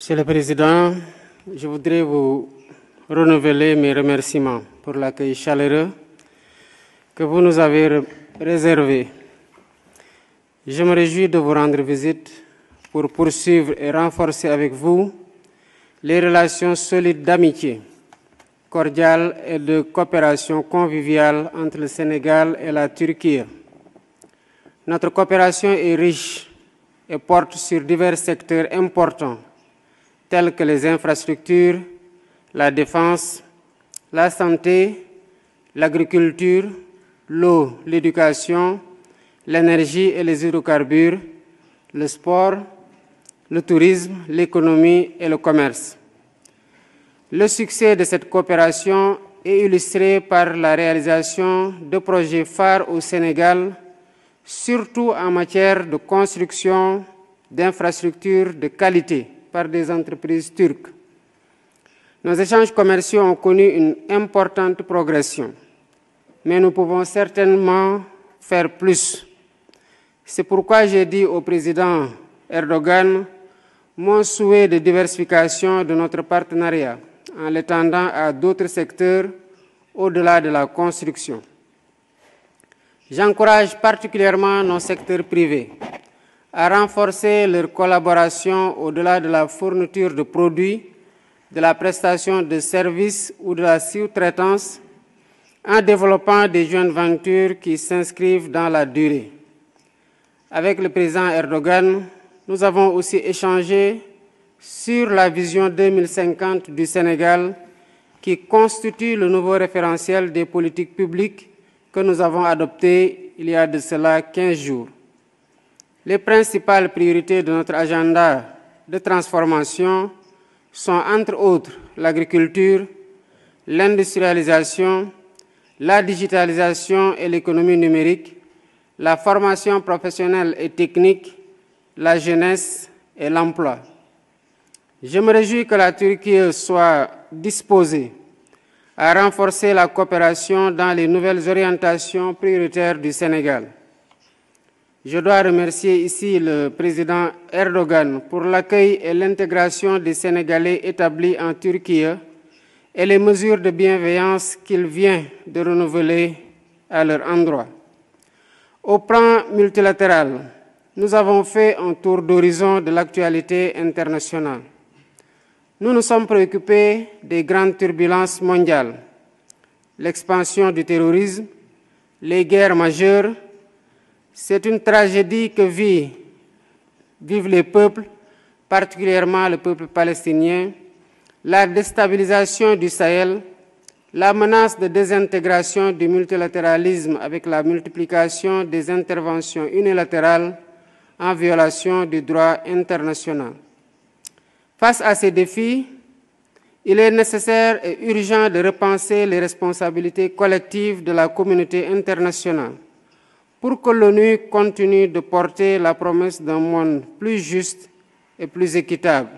Monsieur le Président, je voudrais vous renouveler mes remerciements pour l'accueil chaleureux que vous nous avez réservé. Je me réjouis de vous rendre visite pour poursuivre et renforcer avec vous les relations solides d'amitié, cordiales et de coopération conviviale entre le Sénégal et la Turquie. Notre coopération est riche et porte sur divers secteurs importants tels que les infrastructures, la défense, la santé, l'agriculture, l'eau, l'éducation, l'énergie et les hydrocarbures, le sport, le tourisme, l'économie et le commerce. Le succès de cette coopération est illustré par la réalisation de projets phares au Sénégal, surtout en matière de construction d'infrastructures de qualité par des entreprises turques. Nos échanges commerciaux ont connu une importante progression, mais nous pouvons certainement faire plus. C'est pourquoi j'ai dit au président Erdogan mon souhait de diversification de notre partenariat en l'étendant à d'autres secteurs au-delà de la construction. J'encourage particulièrement nos secteurs privés à renforcer leur collaboration au-delà de la fourniture de produits, de la prestation de services ou de la sous-traitance, en développant des joint ventures qui s'inscrivent dans la durée. Avec le président Erdogan, nous avons aussi échangé sur la vision 2050 du Sénégal qui constitue le nouveau référentiel des politiques publiques que nous avons adopté il y a de cela 15 jours. Les principales priorités de notre agenda de transformation sont entre autres l'agriculture, l'industrialisation, la digitalisation et l'économie numérique, la formation professionnelle et technique, la jeunesse et l'emploi. Je me réjouis que la Turquie soit disposée à renforcer la coopération dans les nouvelles orientations prioritaires du Sénégal. Je dois remercier ici le président Erdogan pour l'accueil et l'intégration des Sénégalais établis en Turquie et les mesures de bienveillance qu'il vient de renouveler à leur endroit. Au plan multilatéral, nous avons fait un tour d'horizon de l'actualité internationale. Nous nous sommes préoccupés des grandes turbulences mondiales, l'expansion du terrorisme, les guerres majeures. C'est une tragédie que vivent les peuples, particulièrement le peuple palestinien, la déstabilisation du Sahel, la menace de désintégration du multilatéralisme avec la multiplication des interventions unilatérales en violation du droit international. Face à ces défis, il est nécessaire et urgent de repenser les responsabilités collectives de la communauté internationale pour que l'ONU continue de porter la promesse d'un monde plus juste et plus équitable.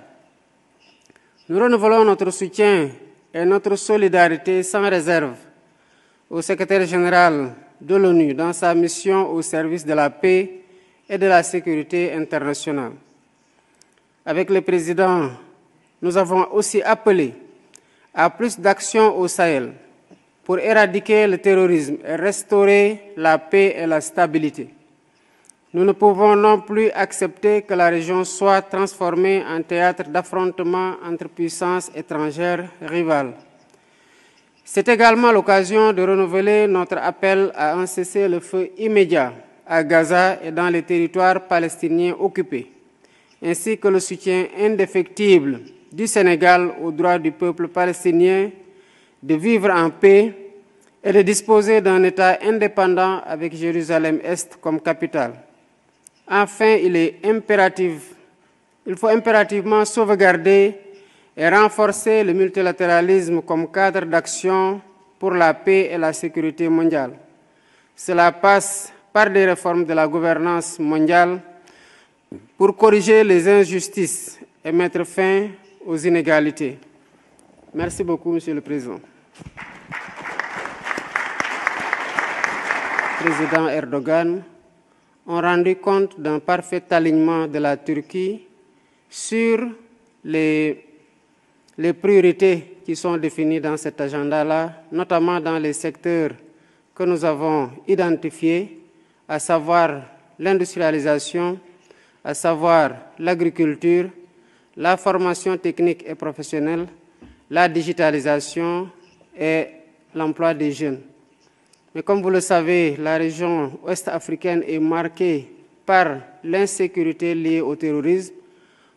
Nous renouvelons notre soutien et notre solidarité sans réserve au secrétaire général de l'ONU dans sa mission au service de la paix et de la sécurité internationale. Avec le président, nous avons aussi appelé à plus d'actions au Sahel pour éradiquer le terrorisme et restaurer la paix et la stabilité. Nous ne pouvons non plus accepter que la région soit transformée en théâtre d'affrontements entre puissances étrangères rivales. C'est également l'occasion de renouveler notre appel à un cessez-le-feu immédiat à Gaza et dans les territoires palestiniens occupés, ainsi que le soutien indéfectible du Sénégal au droit du peuple palestinien de vivre en paix et de disposer d'un État indépendant avec Jérusalem-Est comme capitale. Enfin, il faut impérativement sauvegarder et renforcer le multilatéralisme comme cadre d'action pour la paix et la sécurité mondiale. Cela passe par des réformes de la gouvernance mondiale pour corriger les injustices et mettre fin aux inégalités. Merci beaucoup, Monsieur le Président. Président Erdogan ont rendu compte d'un parfait alignement de la Turquie sur les priorités qui sont définies dans cet agenda-là, notamment dans les secteurs que nous avons identifiés, à savoir l'industrialisation, à savoir l'agriculture, la formation technique et professionnelle, la digitalisation et l'emploi des jeunes. Mais comme vous le savez, la région ouest-africaine est marquée par l'insécurité liée au terrorisme.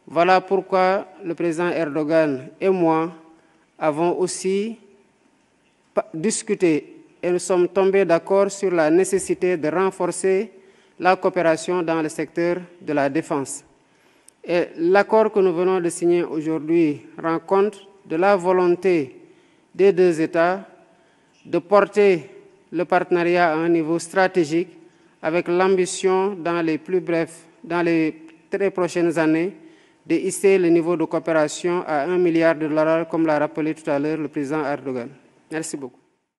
Voilà pourquoi le président Erdogan et moi avons aussi discuté et nous sommes tombés d'accord sur la nécessité de renforcer la coopération dans le secteur de la défense. Et l'accord que nous venons de signer aujourd'hui rend compte de la volonté des deux États de porter le partenariat à un niveau stratégique avec l'ambition dans les très prochaines années, de hisser le niveau de coopération à 1 milliard de dollars, comme l'a rappelé tout à l'heure le président Erdogan. Merci beaucoup.